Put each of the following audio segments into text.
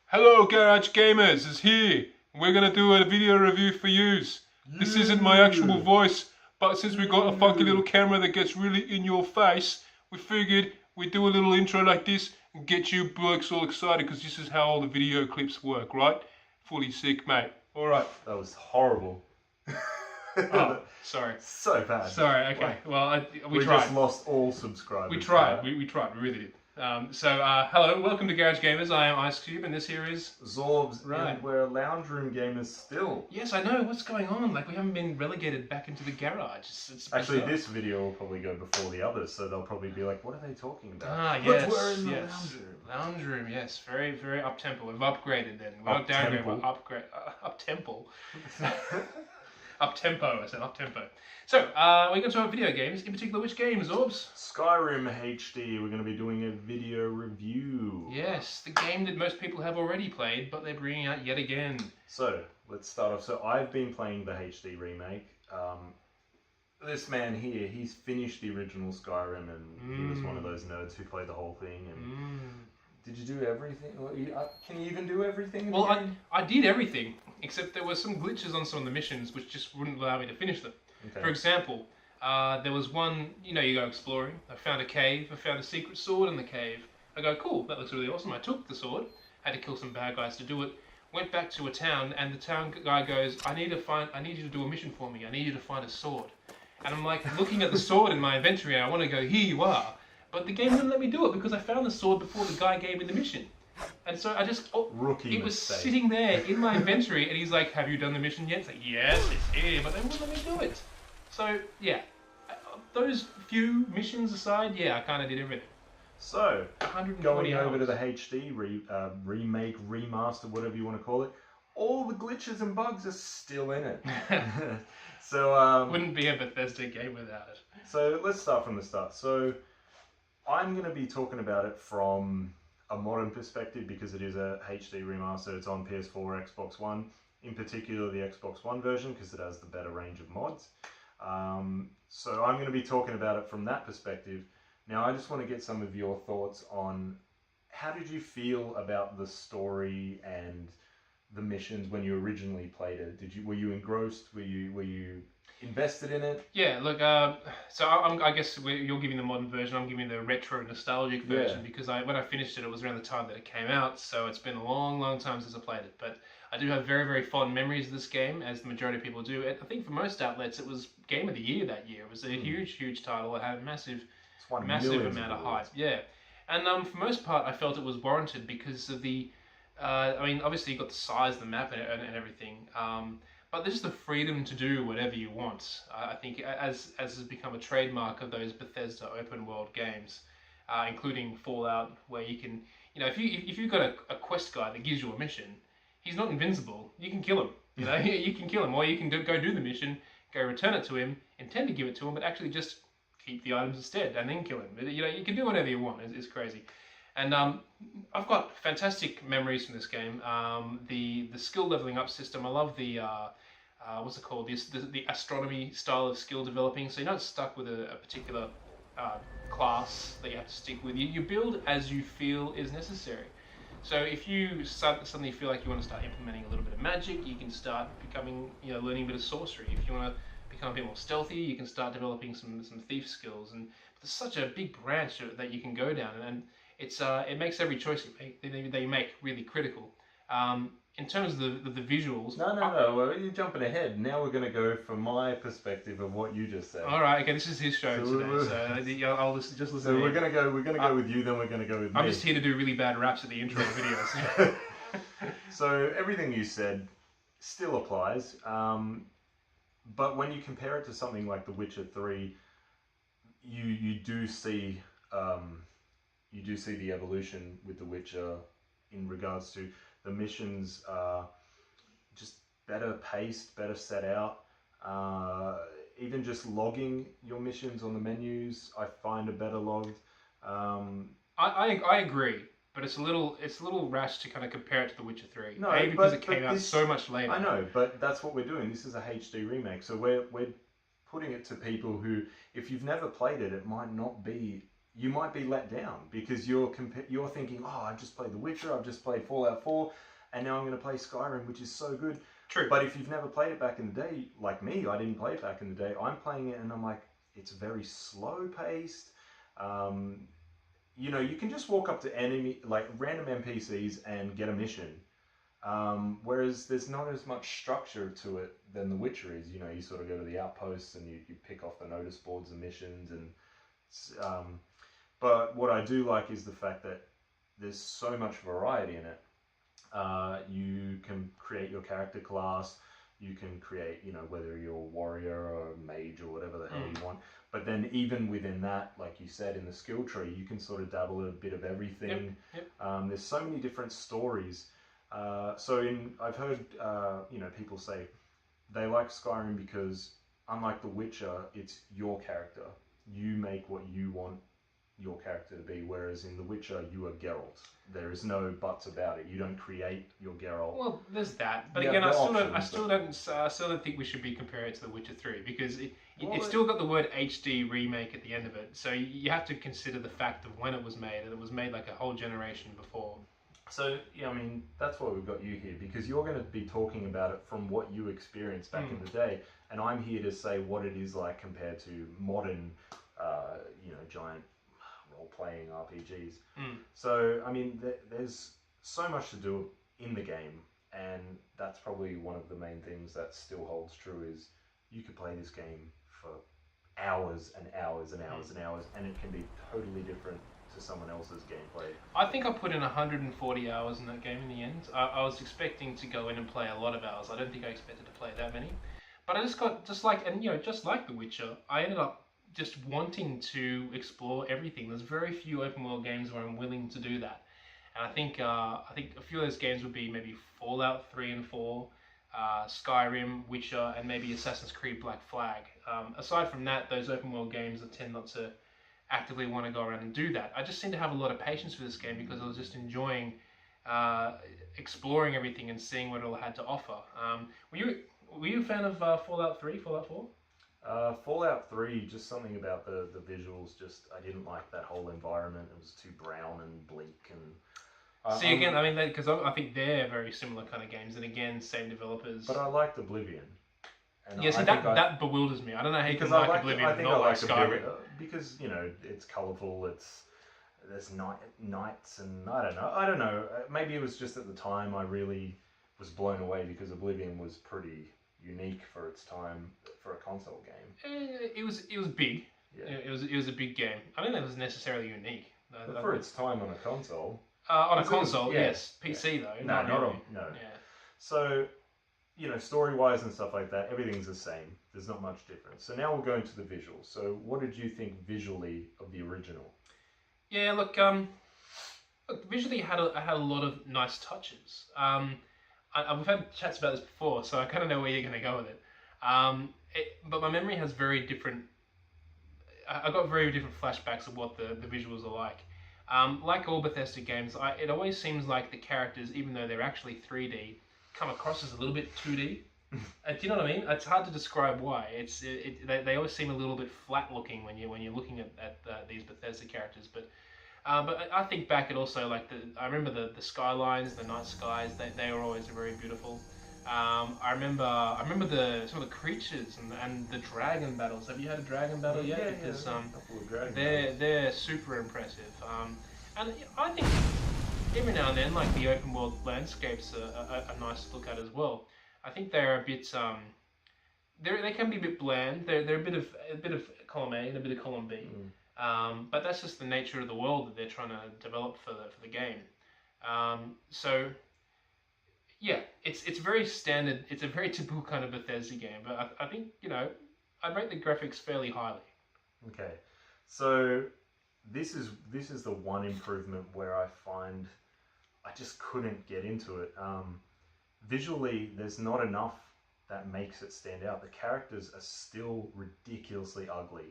Hello Garage Gamers is here. We're gonna do a video review for yous. This isn't my actual voice, but since we got a funky little camera that gets really in your face, we figured we'd do a little intro like this and get you blokes all excited because this is how all the video clips work, right? Fully sick, mate. Alright. That was horrible. Oh, sorry. So bad. Sorry, okay. Well, we tried. We just lost all subscribers. We tried. We tried. We really did. Hello, welcome to Garage Gamers. I am Icecube, and this here is Zorbz, right. And we're lounge room gamers still. Yes, I know. What's going on? Like, we haven't been relegated back into the garage. It's Actually, this video will probably go before the others, so they'll probably be like, what are they talking about? Ah, yes. But we're in the yes. lounge room. Lounge room, yes. Very, very up-tempo. We've upgraded then. We're not downgraded, we're upgrade. Up-tempo. Up-tempo, I said up-tempo. So, we're going to talk about video games. In particular, which games, Zorbz? Skyrim HD. We're going to be doing a video review. Yes, the game that most people have already played, but they're bringing out yet again. So, let's start off. So, I've been playing the HD remake. This man here, he's finished the original Skyrim, and he was one of those nerds who played the whole thing. And did you do everything? Can you even do everything? Well, I did everything, except there were some glitches on some of the missions which just wouldn't allow me to finish them. Okay. For example, there was one, you go exploring. I found a cave, I found a secret sword in the cave. I go, cool, that looks really awesome. I took the sword, had to kill some bad guys to do it, went back to a town, and the town guy goes, I need you to do a mission for me. I need you to find a sword. And I'm like looking at the sword in my inventory, and I want to go, here you are. But the game wouldn't let me do it because I found the sword before the guy gave me the mission. And so I just, it was sitting there in my inventory, and he's like, have you done the mission yet? It's like, yes, it's here, but they wouldn't let me do it. So, yeah, those few missions aside, yeah, I kind of did everything. So, going over hours. to the HD remake, remaster, whatever you want to call it, all the glitches and bugs are still in it. So, wouldn't be a Bethesda game without it. So, let's start from the start. So, I'm going to be talking about it from a modern perspective because it is a HD remaster. It's on PS4, Xbox One, in particular the Xbox One version because it has the better range of mods. So I'm going to be talking about it from that perspective. Now I just want to get some of your thoughts on how did you feel about the story and the missions when you originally played it? Were you engrossed? Were you invested in it? Yeah, look, so I guess you're giving the modern version, I'm giving the retro nostalgic version because when I finished it, it was around the time that it came out, so it's been a long, long time since I played it. But I do have very, very fond memories of this game, as the majority of people do. I think for most outlets, it was Game of the Year that year. It was a huge, huge title. It had a massive amount of hype. Yeah, and for most part, I felt it was warranted because of the. Obviously you got the size of the map and everything. But there's the freedom to do whatever you want. I think as has become a trademark of those Bethesda open world games, including Fallout, where you can, if you've got a quest guy that gives you a mission, he's not invincible. You can kill him. You can kill him, or you can go do the mission, go return it to him, intend to give it to him, but actually just keep the items instead and then kill him. You can do whatever you want. It's crazy. And I've got fantastic memories from this game. The skill leveling up system. I love the what's it called? The astronomy style of skill developing. So you're not stuck with a particular class that you have to stick with. You build as you feel is necessary. So if you suddenly feel like you want to start implementing a little bit of magic, you can start becoming, learning a bit of sorcery. If you want to become a bit more stealthy, you can start developing some thief skills. And there's such a big branch that you can go down, and it makes every choice you make really critical. In terms of the visuals... No, well, you're jumping ahead. Now we're going to go from my perspective of what you just said. Alright, okay, this is his show today, so I'll just listen so to we're going to go with you, then we're going to go with me. I'm just here to do really bad raps at the intro of videos. So everything you said still applies, but when you compare it to something like The Witcher 3, you do see the evolution with The Witcher in regards to the missions are just better paced, better set out. Even just logging your missions on the menus, I find are better logged. I agree, but it's a little rash to kind of compare it to The Witcher 3. No, because it came out so much later. I know, but that's what we're doing. This is a HD remake, so we're putting it to people who, if you've never played it, it might not be you might be let down because you're thinking, oh, I've just played The Witcher, I've just played Fallout 4, and now I'm going to play Skyrim, which is so good. True. But if you've never played it back in the day, like me, I didn't play it back in the day. I'm playing it and I'm like, it's very slow paced. You know, you can just walk up to random NPCs and get a mission. Whereas there's not as much structure to it than The Witcher is. You know, you sort of go to the outposts and you pick off the notice boards and missions. But what I do like is the fact that there's so much variety in it. You can create your character class. You can create, you know, whether you're a warrior or a mage or whatever the hell you want. But then even within that, like you said, in the skill tree, you can sort of dabble in a bit of everything. Yep. There's so many different stories. I've heard, you know, people say they like Skyrim because unlike The Witcher, it's your character. You make what you want your character to be, whereas in The Witcher, you are Geralt. There is no buts about it. You don't create your Geralt. Well, there's that, but again, I still don't think we should be comparing it to The Witcher 3 because it's still got the word HD remake at the end of it. So you have to consider the fact of when it was made, and it was made like a whole generation before. So yeah, I mean that's why we've got you here, because you're going to be talking about it from what you experienced back in the day, and I'm here to say what it is like compared to modern, you know, giant role-playing RPGs. So, I mean, there's so much to do in the game, and that's probably one of the main things that still holds true is you could play this game for hours and hours and hours and hours, and it can be totally different to someone else's gameplay. I think I put in 140 hours in that game in the end. I was expecting to go in and play a lot of hours. I don't think I expected to play that many. But I just like The Witcher, I ended up just wanting to explore everything. There's very few open world games where I'm willing to do that, and I think a few of those games would be maybe Fallout 3 and 4, Skyrim, Witcher, and maybe Assassin's Creed Black Flag. Aside from that, those open world games I tend not to actively want to go around and do that. I just seem to have a lot of patience for this game because I was just enjoying exploring everything and seeing what it all had to offer. Were you a fan of Fallout 3, Fallout 4? Fallout 3, just something about the visuals, just I didn't like that whole environment. It was too brown and bleak. And see, again, I mean, because I think they're very similar kind of games, and again, same developers. But I liked Oblivion. And yeah, see, that bewilders me. I don't know how you can like Oblivion and not like Skyrim. Because, you know, it's colourful, there's knights, and I don't know. Maybe it was just at the time I really was blown away because Oblivion was pretty unique for its time for a console game. It was big. Yeah. It was a big game. I don't think it was necessarily unique. But for its time on a console. On a console, yes. PC though. No, not really. No. Yeah. So, you know, story-wise and stuff like that, everything's the same. There's not much difference. So now we'll go into the visuals. So what did you think visually of the original? Yeah, look, visually it had a lot of nice touches. We've had chats about this before, so I kind of know where you're going to go with it. But my memory has very different... I got very different flashbacks of what the visuals are like. Like all Bethesda games, it always seems like the characters, even though they're actually 3D, come across as a little bit 2D. Do you know what I mean? It's hard to describe why. They always seem a little bit flat looking when you're looking at these Bethesda characters. But I think back at also like I remember the skylines, the night skies. They were always very beautiful. I remember some of the creatures and the dragon battles. Have you had a dragon battle yet? Yeah, because they're they're super impressive. And I think every now and then, like the open world landscapes are a nice to look at as well. I think they're a bit they can be a bit bland. They're a bit of column A and a bit of column B. But that's just the nature of the world that they're trying to develop for the game. So yeah, it's very standard. It's a very typical kind of Bethesda game. But I think, you know, I'd rate the graphics fairly highly. Okay, so this is the one improvement where I find I just couldn't get into it. Visually, there's not enough that makes it stand out. The characters are still ridiculously ugly,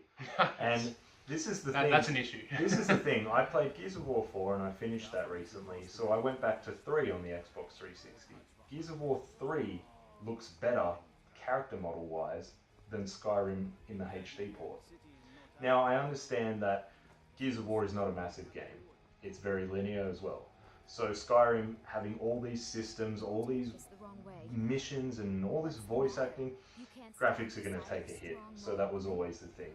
and this is the thing. That's an issue. This is the thing. I played Gears of War 4 and I finished that recently, so I went back to 3 on the Xbox 360. Gears of War 3 looks better character model wise than Skyrim in the HD port. Now I understand that Gears of War is not a massive game. It's very linear as well. So Skyrim having all these systems, all these missions and all this voice acting, graphics are going to take a hit. So that was always the thing.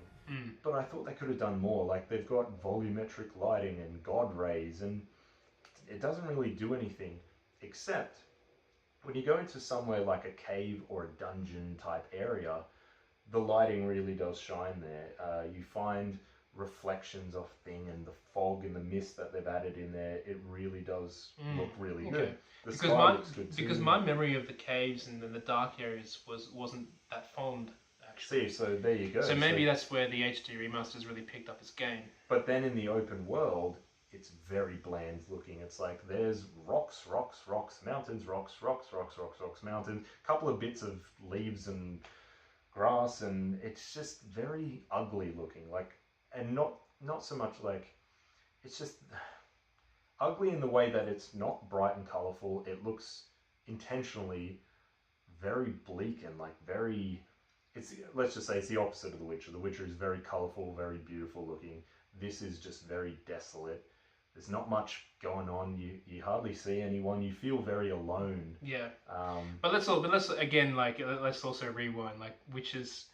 But I thought they could have done more. Like they've got volumetric lighting and god rays, and it doesn't really do anything except when you go into somewhere like a cave or a dungeon type area, the lighting really does shine there. You find reflections of thing and the fog and the mist that they've added in there. It really does look really good. The sky looks good too. Because my memory of the caves and the dark areas wasn't that fond. See, so there you go. So maybe that's where the HD remasters really picked up its game. But then in the open world, it's very bland looking. It's like there's rocks, mountains, rocks, mountains, a couple of bits of leaves and grass, and it's just very ugly looking. Like, and not so much like, it's just ugly in the way that it's not bright and colourful. It looks intentionally very bleak and like very, let's just say it's the opposite of The Witcher. The Witcher is very colourful, very beautiful looking. This is just very desolate. There's not much going on. You hardly see anyone. You feel very alone. Yeah. But let's again, like, let's also rewind. Like, Witcher's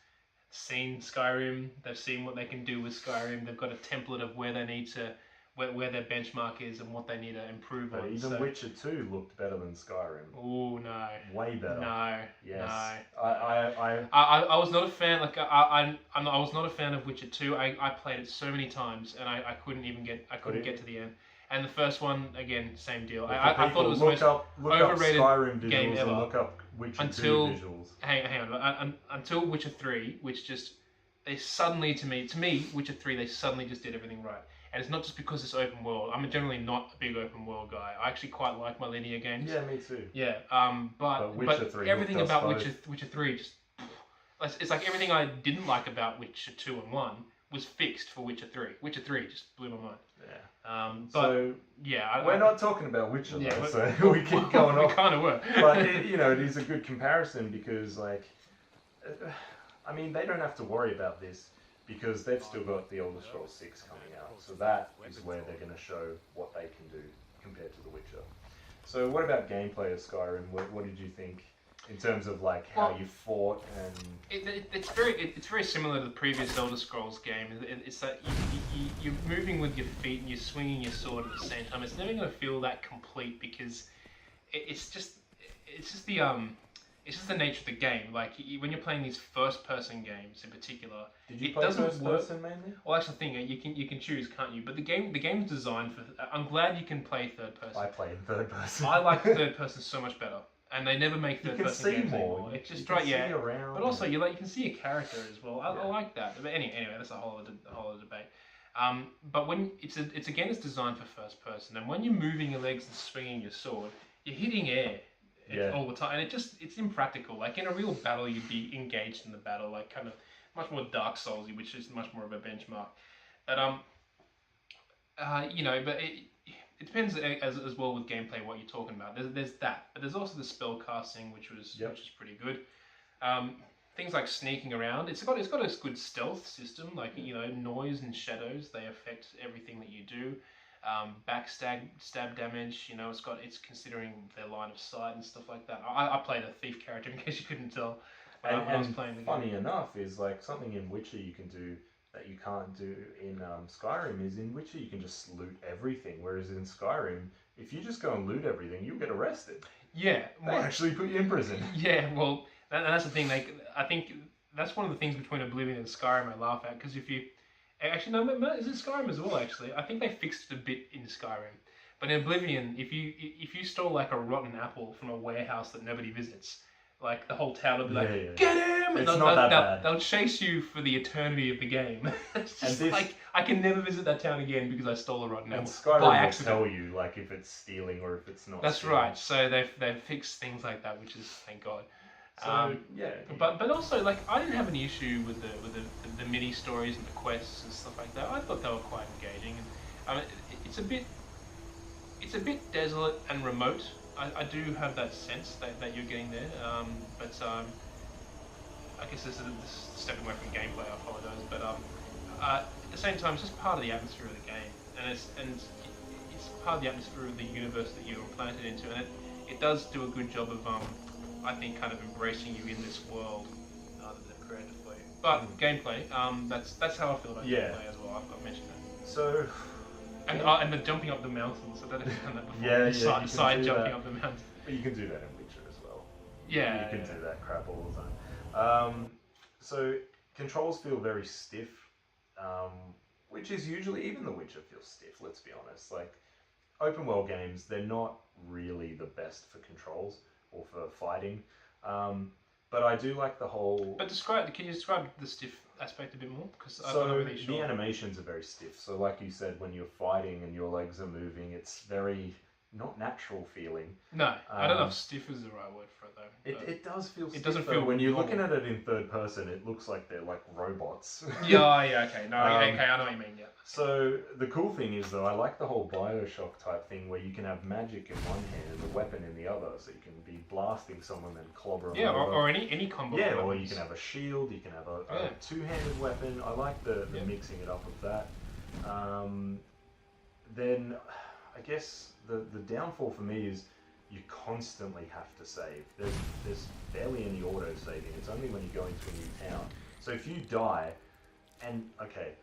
seen Skyrim. They've seen what they can do with Skyrim. They've got a template of where they need to, where their benchmark is and what they need to improve on. Even Witcher 2 looked better than Skyrim. Oh no. Way better. No. Yes. No. I was not a fan. Like I was not a fan of Witcher 2. I played it so many times and I couldn't get to the end. And the first one, again, same deal. I thought it was the most overrated Skyrim game visuals ever. And look up Witcher 2 visuals. Hang on. Until Witcher 3, which just they suddenly to me Witcher 3 they suddenly just did everything right. And it's not just because it's open world. I'm generally not a big open world guy. I actually quite like my linear games. Yeah, me too. Yeah. But everything about Witcher 3 just it's like everything I didn't like about Witcher 2 and 1 was fixed for Witcher 3. Witcher 3 just blew my mind. Yeah. But we're not talking about Witcher though, so we keep going off. We kind of were. But it is a good comparison because I mean they don't have to worry about this because they've still got the Elder Scrolls 6 coming out. So that is where they're going to show what they can do compared to The Witcher. So what about gameplay of Skyrim? What did you think in terms of like how you fought and? It's very similar to the previous Elder Scrolls game. It's that you're moving with your feet and you're swinging your sword at the same time. It's never going to feel that complete because it's just the nature of the game. Like when you're playing these first-person games in particular, did you play first-person mainly? Well, that's the thing. You can choose, can't you? But the game's designed for. I'm glad you can play third-person. I played third-person. I like third-person so much better. And they never make third-person games anymore. It's just right, yeah. But also, you can see a character as well. I like that. But anyway, that's a whole other debate. But when it's designed for first-person, and when you're moving your legs and swinging your sword, you're hitting air. All the time, and it's impractical. Like in a real battle, you'd be engaged in the battle, like kind of much more Dark Soulsy, which is much more of a benchmark. But but it depends as well with gameplay what you're talking about. There's that, but there's also the spell casting, which is pretty good. Things like sneaking around. It's got a good stealth system, like noise and shadows. They affect everything that you do. Backstab damage, it's considering their line of sight and stuff like that. I played a thief character in case you couldn't tell when I was playing the game. Funny enough is like something in Witcher you can do that you can't do in Skyrim is in Witcher you can just loot everything, whereas in Skyrim if you just go and loot everything you'll get arrested. Yeah. They actually put you in prison. Yeah, well, that's the thing. I think that's one of the things between Oblivion and Skyrim I laugh at, because if you actually, no, is it Skyrim as well, actually? I think they fixed it a bit in Skyrim. But in Oblivion, if you stole like a rotten apple from a warehouse that nobody visits, like the whole town would be like, get him! And they'll chase you for the eternity of the game. It's just like, I can never visit that town again because I stole a rotten apple. And Skyrim will tell you like if it's stealing or if it's not. That's stealing. right. So they've fixed things like that, which is, thank God. So, But also, like, I didn't have any issue with the mini stories and the quests and stuff like that. I thought they were quite engaging. And it's a bit desolate and remote. I do have that sense that you're getting there. But I guess this is stepping away from gameplay. I apologize. But at the same time, it's just part of the atmosphere of the game, and it's part of the atmosphere of the universe that you're planted into, and it does do a good job of I think kind of embracing you in this world that they've created for you. But gameplay, that's how I feel about gameplay as well. I've mentioned that. So. And the jumping up the mountains. So that I've done that before. Side jumping up the mountains. But you can do that in Witcher as well. Yeah. You can do that crap all the time. So controls feel very stiff, which is usually, even The Witcher feels stiff, let's be honest. Like, open world games, they're not really the best for controls or for fighting. But I do like the whole... But can you describe the stiff aspect a bit more? Because I'm not really sure. The animations are very stiff. So like you said, when you're fighting and your legs are moving, it's very not natural feeling. No, I don't know if stiff is the right word for it though. It does feel stiff. It doesn't feel when you're looking at it in third person, it looks like they're like robots. Yeah, okay. No, okay, I know what you mean, yeah. So the cool thing is though, I like the whole Bioshock type thing where you can have magic in one hand and a weapon in the other, so you can be blasting someone and clobber them. Yeah, or any combo. Yeah, or you can have a shield, you can have a two-handed weapon. I like the mixing it up of that. Then I guess the downfall for me is you constantly have to save. There's barely any auto saving. It's only when you go into a new town. So if you die, and okay,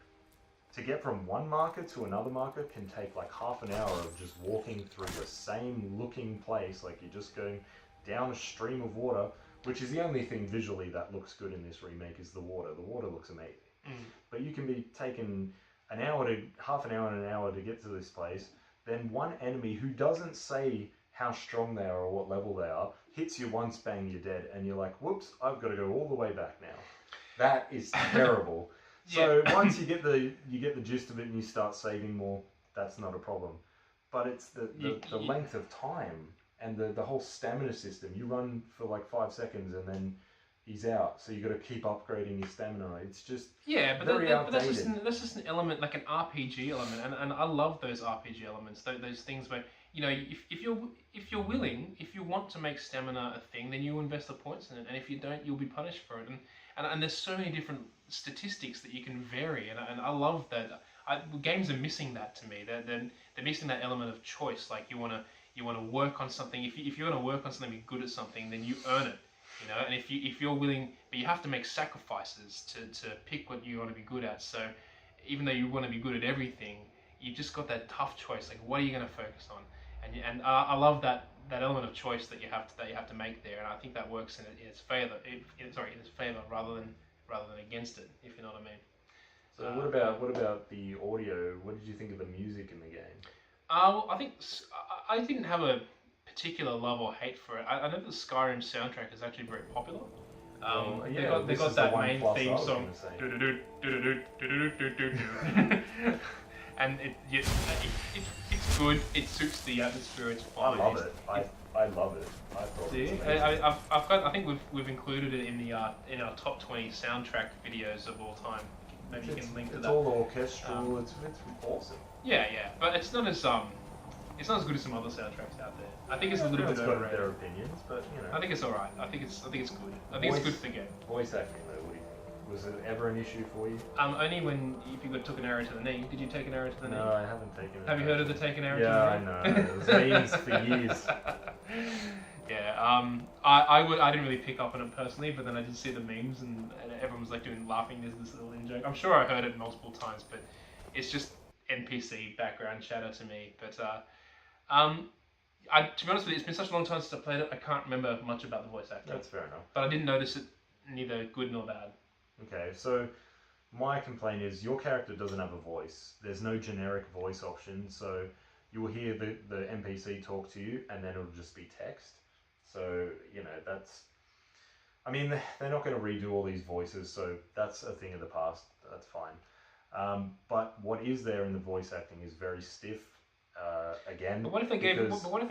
to get from one marker to another marker can take like half an hour of just walking through the same looking place, like you're just going down a stream of water, which is the only thing visually that looks good in this remake is the water. The water looks amazing. But you can be taking half an hour and an hour to get to this place, then one enemy who doesn't say how strong they are or what level they are hits you once, bang, you're dead, and you're like, whoops, I've got to go all the way back now. That is terrible. So once you get the gist of it and you start saving more, that's not a problem. But it's the length of time and the whole stamina system. You run for like 5 seconds and then he's out, so you got to keep upgrading your stamina. It's just but that's just an element, like an RPG element, and I love those RPG elements. Those things where if you're willing, if you want to make stamina a thing, then you invest the points in it, and if you don't, you'll be punished for it. And there's so many different statistics that you can vary, and I love that. Games are missing that to me. They're missing that element of choice. Like you want to work on something. If you want to work on something, be good at something, then you earn it. And if you're willing, but you have to make sacrifices to pick what you want to be good at. So even though you want to be good at everything, you've just got that tough choice. Like, what are you going to focus on? And I love that element of choice that you have to make there, and I think that works in its favor. In its favor rather than against it, if you know what I mean. So what about the audio? What did you think of the music in the game? Well, I think I didn't have a particular love or hate for it. I know the Skyrim soundtrack is actually very popular. They got that main theme song. And it's good. It suits the atmosphere. It's fine. I love it. I love it. I thought it was amazing. I think we've included it in our top 20 soundtrack videos of all time. Maybe you can link to that. It's all orchestral. It's awesome. Yeah, but it's not as good as some other soundtracks out there. I think it's a little bit overrated. Got their opinions, but I think it's alright. I think it's good. I think it's good for the game. Voice acting though, what do you think? Was it ever an issue for you? Only if you took an arrow to the knee. Did you take an arrow to the knee? No, I haven't taken it. Have you heard of the take an arrow to the knee? Yeah, I know. It was memes for years. Yeah, I didn't really pick up on it personally, but then I did see the memes and everyone was like laughing. There's this little in joke. I'm sure I heard it multiple times, but it's just NPC background chatter to me. But to be honest with you, it's been such a long time since I played it. I can't remember much about the voice acting. That's fair enough. But I didn't notice it neither good nor bad. Okay, so my complaint is your character doesn't have a voice. There's no generic voice option, so you will hear the NPC talk to you, and then it'll just be text. So, that's... I mean, they're not going to redo all these voices, so that's a thing of the past. That's fine. But what is there in the voice acting is very stiff. Again, but what if they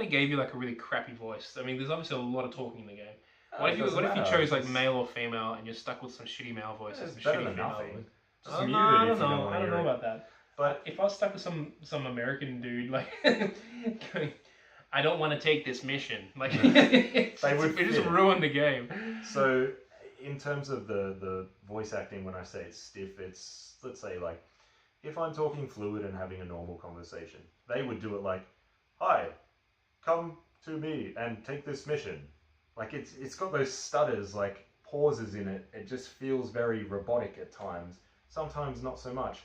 gave you like a really crappy voice? I mean, there's obviously a lot of talking in the game. What if you chose like male or female and you're stuck with some shitty male voices? It's better than nothing. I don't know about that. But if I was stuck with some American dude like going, I don't want to take this mission, like it just ruined the game. So in terms of the voice acting, when I say it's stiff, it's, let's say, like, if I'm talking fluid and having a normal conversation, they would do it like, "Hi, come to me and take this mission." Like, it's got those stutters, like, pauses in it. It just feels very robotic at times. Sometimes not so much.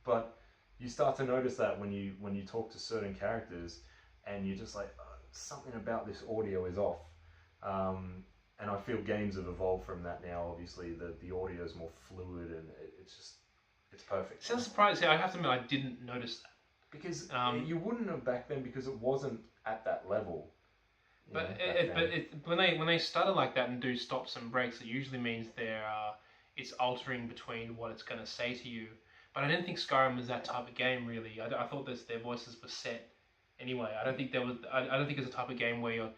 But you start to notice that when you talk to certain characters, and you're just like, something about this audio is off. And I feel games have evolved from that now. Obviously, the audio is more fluid, and it's perfect. Sounds surprising. I have to admit, I didn't notice that. Because you wouldn't have back then, because it wasn't at that level. But when they stutter like that and do stops and breaks, it usually means it's altering between what it's going to say to you. But I didn't think Skyrim was that type of game, really. I thought their voices were set anyway. I don't think it's a type of game where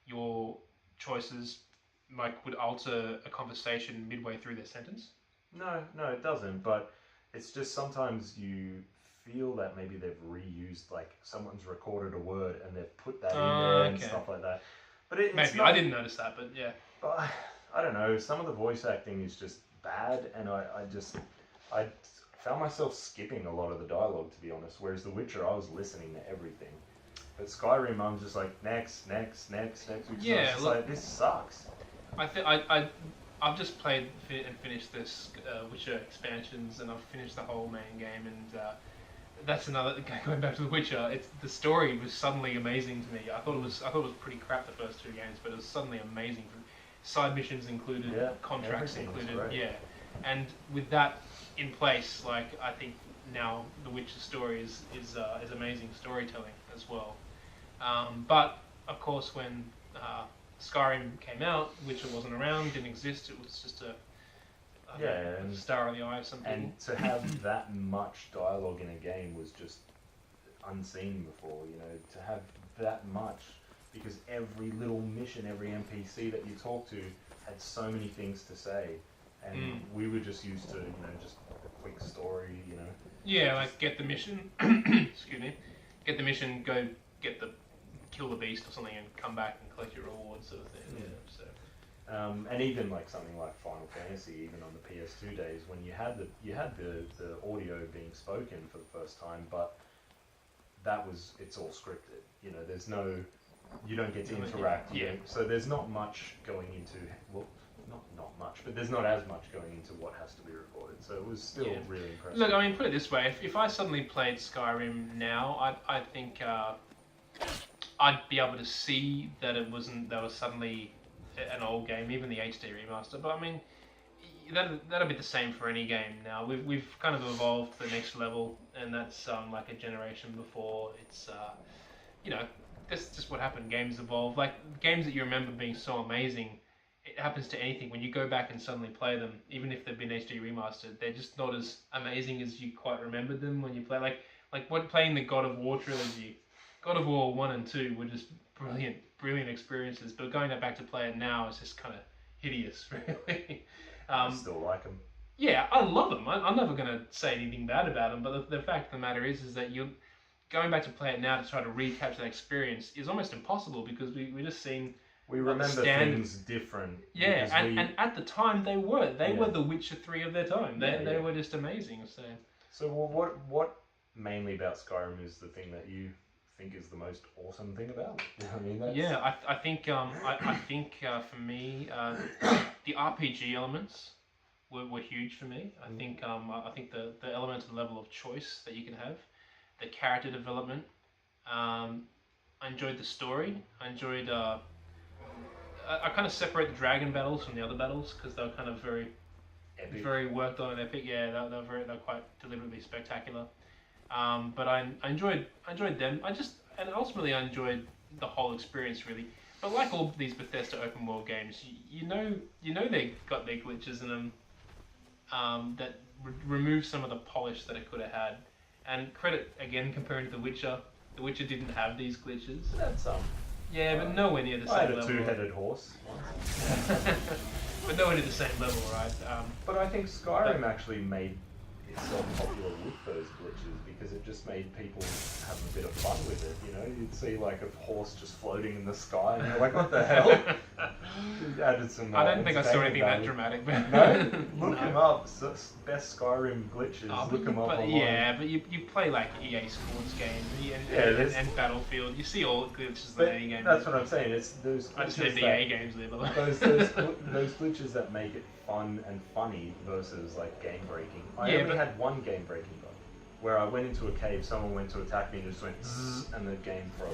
your choices like would alter a conversation midway through their sentence. No, it doesn't. But it's just sometimes you feel that maybe they've reused, like, someone's recorded a word and they've put that in there and stuff like that. But maybe I didn't notice that, but yeah. But I don't know. Some of the voice acting is just bad, and I found myself skipping a lot of the dialogue, to be honest. Whereas The Witcher, I was listening to everything. But Skyrim, I'm just like, next. Yeah, look, like, this sucks. I've just played and finished this Witcher expansions, and I've finished the whole main game, and that's another, going back to The Witcher. The story was suddenly amazing to me. I thought it was pretty crap the first two games, but it was suddenly amazing. Side missions included, contracts included, and with that in place, like, I think now The Witcher story is amazing storytelling as well. But of course, when Skyrim came out, Witcher wasn't around, didn't exist. It was just a star in the eye of some people. And to have that much dialogue in a game was just unseen before. To have that much, because every little mission, every NPC that you talk to had so many things to say, and we were just used to just a quick story. Yeah, like, get the mission. Excuse me. Get the mission. Go kill the beast or something, and come back and collect your rewards, sort of thing. Yeah. So. And even like something like Final Fantasy, even on the PS2 days, when you had the audio being spoken for the first time, but it's all scripted. You don't get to interact. So there's not much going into, well, not much, but there's not as much going into what has to be recorded. So it was still really impressive. Look, I mean, put it this way: if I suddenly played Skyrim now, I think I'd be able to see that it was suddenly an old game, even the HD remaster. But I mean, that'll be the same for any game now. We've kind of evolved to the next level, and that's like a generation before. It's that's just what happened. Games evolve. Like, games that you remember being so amazing, it happens to anything. When you go back and suddenly play them, even if they've been HD remastered, they're just not as amazing as you quite remembered them when you play. Like what playing the God of War trilogy. God of War 1 and 2 were just brilliant experiences, but going back to play it now is just kind of hideous, really. I still like them. Yeah, I love them. I'm never going to say anything bad about them, but the fact of the matter is that you're going back to play it now to try to recapture that experience is almost impossible, because we just seen... We remember things different. Yeah, and at the time they were the Witcher 3 of their time. They were just amazing. So what mainly about Skyrim is the thing that you think is the most awesome thing about it? I mean, I think for me, the RPG elements were huge for me. I think the element and level of choice that you can have, the character development. I enjoyed the story. I enjoyed. I kind of separate the dragon battles from the other battles, because they were kind of very epic. Very worked on and epic. Yeah, they're quite deliberately spectacular. But I enjoyed them. And ultimately I enjoyed the whole experience, really. But like all these Bethesda open world games, you know they've got their glitches in them that remove some of the polish that it could have had. And credit again, comparing to The Witcher didn't have these glitches. That's yeah, but nowhere near the same level. I had a two-headed horse once. But nowhere near the same level, right? But I think Skyrim actually made is so popular with those glitches because it just made people have a bit of fun with it. You know, you'd see like a horse just floating in the sky, and you're like, "What the hell?" It added some. I don't think I saw entertainment anything that value. dramatic. But No, look him up. Best Skyrim glitches. Oh, Look him up but online. yeah, but you play like EA Sports games and Battlefield. You see all glitches in any game. That's what I'm saying. It's those I just glitches named EA games there, by the way. those glitches that make it fun and funny versus like game breaking. I Yeah, only but- had one game breaking bug where I went into a cave, someone went to attack me and just went zzz, and the game froze,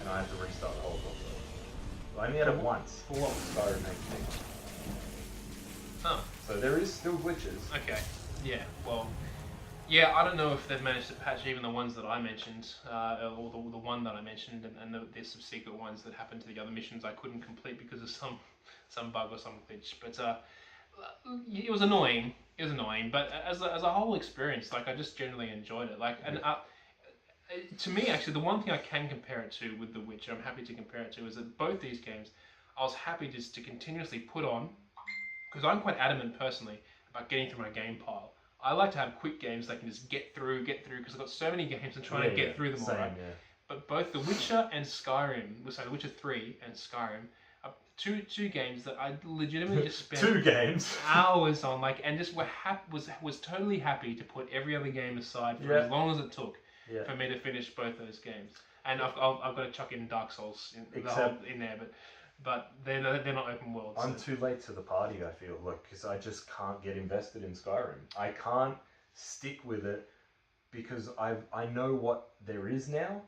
and I had to restart the whole console. I only had it once. For what? Skyrim HD. Oh, So there is still glitches. okay. Yeah, well, yeah, I don't know if they've managed to patch even the ones that I mentioned, or the one that I mentioned, and there's some secret ones that happened to the other missions I couldn't complete because of some bug or some glitch. But it was annoying. It was annoying, but as a whole experience, like I just generally enjoyed it. Like, and to me, actually, the one thing I can compare it to with The Witcher, I'm happy to compare it to, is that both these games, I was happy just to continuously put on, because I'm quite adamant personally about getting through my game pile. I like to have quick games that I can just get through, because I've got so many games and trying to get through them all, same, right? yeah. But both The Witcher and Skyrim, sorry, The Witcher 3 and Skyrim, are two games that I legitimately just spent 2 games. hours on, like, and just was totally happy to put every other game aside for as long as it took for me to finish both those games. And I've got to chuck in Dark Souls in there, but they're not open world. I'm too late to the party, I feel, because I just can't get invested in Skyrim. I can't stick with it because I know what there is now,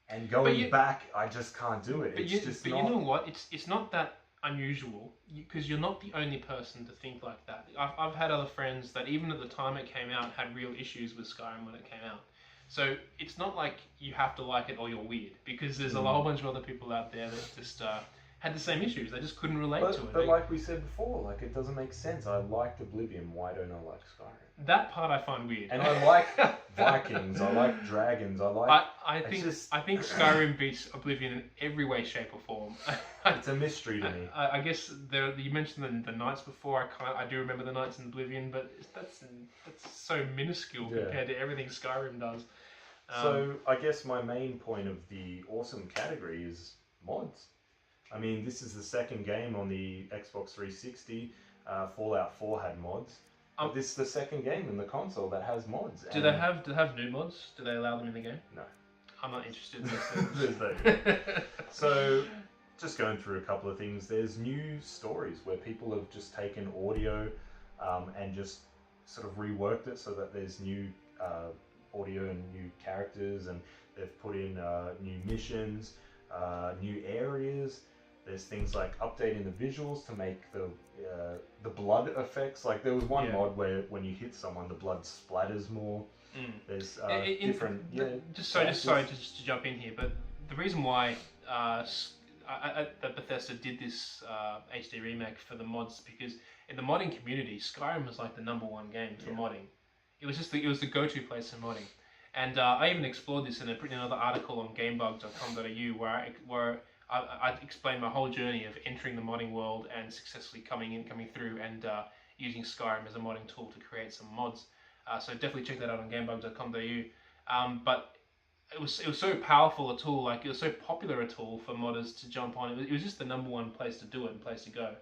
and going back, I just can't do it. But you know what? It's not that unusual because you're not the only person to think like that. I've had other friends that even at the time it came out had real issues with Skyrim when it came out. So it's not like you have to like it or you're weird, because there's a whole bunch of other people out there that just had the same issues. They just couldn't relate to it. But like we said before, like it doesn't make sense. I liked Oblivion. Why don't I like Skyrim? That part I find weird. And I like Vikings. I like dragons. I think Skyrim beats Oblivion in every way, shape, or form. It's a mystery to me. I guess you mentioned the knights before. I do remember the knights in Oblivion, but that's so minuscule compared to everything Skyrim does. So I guess my main point of the awesome category is mods. I mean, this is the second game on the Xbox 360. Fallout 4 had mods. This is the second game in the console that has mods. Do they have new mods? Do they allow them in the game? No. I'm not interested in this. There's no. So, just going through a couple of things. There's new stories where people have just taken audio and just sort of reworked it so that there's new audio and new characters, and they've put in new missions, new areas. There's things like updating the visuals to make the blood effects. Like there was one mod where when you hit someone, the blood splatters more. There's different. Just to jump in here, but the reason why that Bethesda did this HD remake for the mods, because in the modding community, Skyrim was like the #1 game for modding. It was the go-to place for modding, and I even explored this in another article on gamebug.com.au where I explained my whole journey of entering the modding world and successfully coming through and using Skyrim as a modding tool to create some mods. So definitely check that out on gamebug.com.au. But it was so powerful a tool, like it was so popular a tool for modders to jump on. It was just the #1 place to do it and place to go.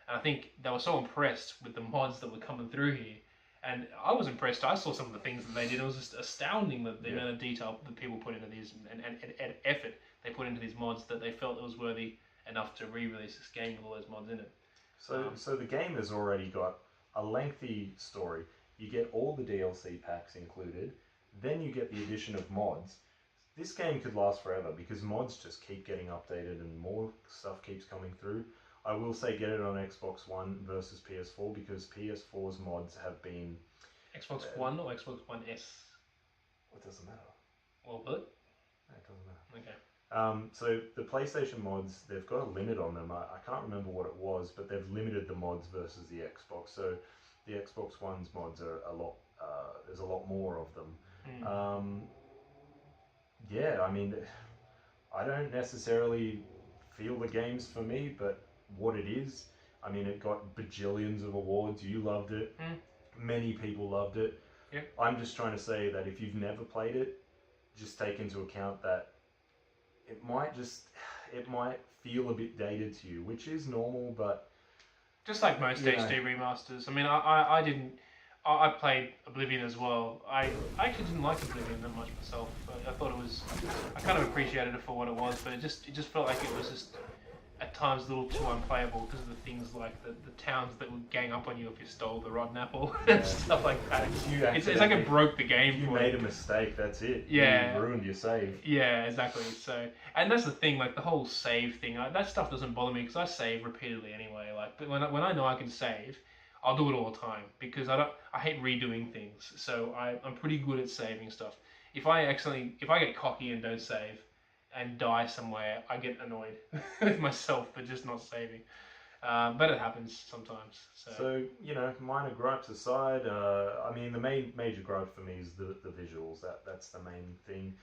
And I think they were so impressed with the mods that were coming through here. And I was impressed. I saw some of the things that they did. It was just astounding the amount of detail that people put into these and effort they put into these mods, that they felt it was worthy enough to re-release this game with all those mods in it. So the game has already got a lengthy story. You get all the DLC packs included. Then you get the addition of mods. This game could last forever because mods just keep getting updated and more stuff keeps coming through. I will say get it on Xbox One versus PS4 because PS4's mods have been... Xbox One or Xbox One S? It doesn't matter. Well, what? It doesn't matter. Okay. So the PlayStation mods, they've got a limit on them. I can't remember what it was, but they've limited the mods versus the Xbox. So the Xbox One's mods are a lot. There's a lot more of them. Yeah, I mean, I don't necessarily feel the game's for me, but what it is, I mean, it got bajillions of awards. You loved it. Many people loved it. Yeah. I'm just trying to say that if you've never played it, just take into account that it might feel a bit dated to you, which is normal, but just like most HD remasters. I mean, I played Oblivion as well. I actually didn't like Oblivion that much myself. I thought I kind of appreciated it for what it was, but it just felt like it was just at times a little too unplayable because of the things like the towns that would gang up on you if you stole the rotten apple and stuff like that. It's like it broke the game. You made a mistake, that's it. Yeah. You ruined your save. Yeah, exactly. So, and that's the thing, like the whole save thing, that stuff doesn't bother me because I save repeatedly anyway. Like, but when I know I can save, I'll do it all the time because I hate redoing things. So I'm pretty good at saving stuff. If I get cocky and don't save and die somewhere, I get annoyed with myself for just not saving. But it happens sometimes. So minor gripes aside, I mean, the major gripe for me is the visuals. That's the main thing.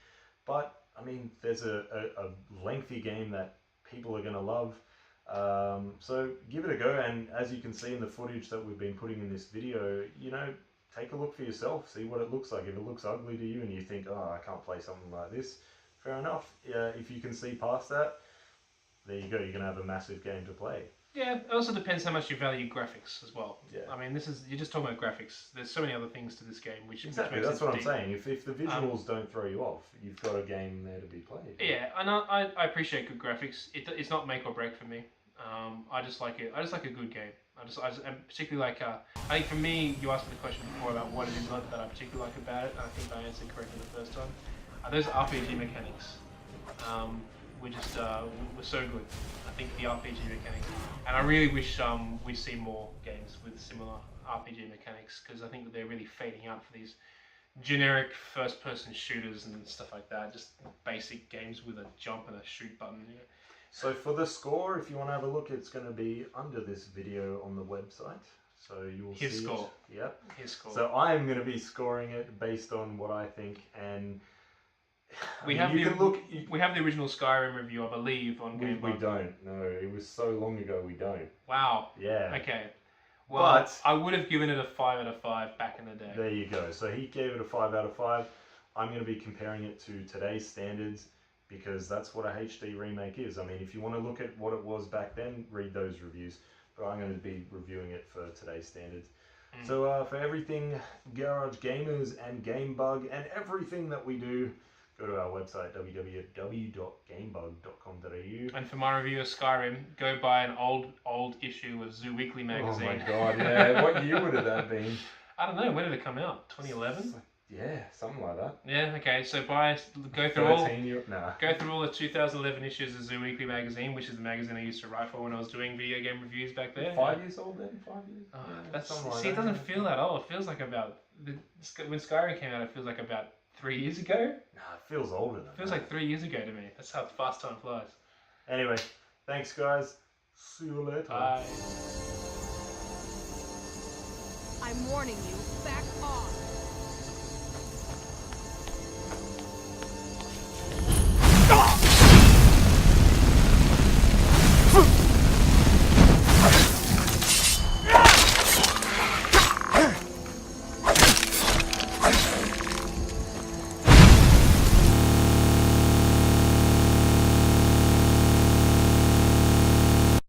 But I mean, there's a lengthy game that people are gonna love. So give it a go, and as you can see in the footage that we've been putting in this video, take a look for yourself, see what it looks like. If it looks ugly to you and you think, oh, I can't play something like this, fair enough. If you can see past that, there you go, you're going to have a massive game to play. Yeah, it also depends how much you value graphics as well. Yeah. I mean, you're just talking about graphics. There's so many other things to this game which exactly, which makes that's what I'm saying. If the visuals don't throw you off, you've got a game there to be played. Yeah, and I appreciate good graphics. It's not make or break for me. I just like it. I just like a good game. And particularly like, I think for me, you asked me the question before about what it is that I particularly like about it, and I think I answered correctly the first time. Those RPG mechanics were so good. I think the RPG mechanics, and I really wish we see more games with similar RPG mechanics, because I think that they're really fading out for these generic first-person shooters and stuff like that. Just basic games with a jump and a shoot button. Yeah. So for the score, if you want to have a look, it's going to be under this video on the website. So you will see his score. It. Yep. His score. So I'm going to be scoring it based on what I think, and we have the original Skyrim review, I believe, on Gamebug. We don't. No, it was so long ago. We don't. Wow. Yeah. Okay. Well, but I would have given it a 5 out of 5 back in the day. There you go. So he gave it a 5 out of 5. I'm going to be comparing it to today's standards, because that's what a HD remake is. I mean, if you want to look at what it was back then, read those reviews. But I'm going to be reviewing it for today's standards. So for everything Garage Gamers and Gamebug and everything that we do, go to our website, www.gamebug.com.au. And for my review of Skyrim, go buy an old issue of Zoo Weekly magazine. Oh my god, yeah. What year would have that been? I don't know. When did it come out? 2011? Yeah, something like that. Yeah, okay. So go through all the 2011 issues of Zoo Weekly magazine, which is the magazine I used to write for when I was doing video game reviews back there. 5 years old then? 5 years? Oh, yeah, it doesn't feel that old. It feels like when Skyrim came out, it feels like about 3 years ago. Nah, it feels older than that. It feels like 3 years ago to me. That's how fast time flies. Anyway, thanks guys. See you later. Bye. I'm warning you, back off.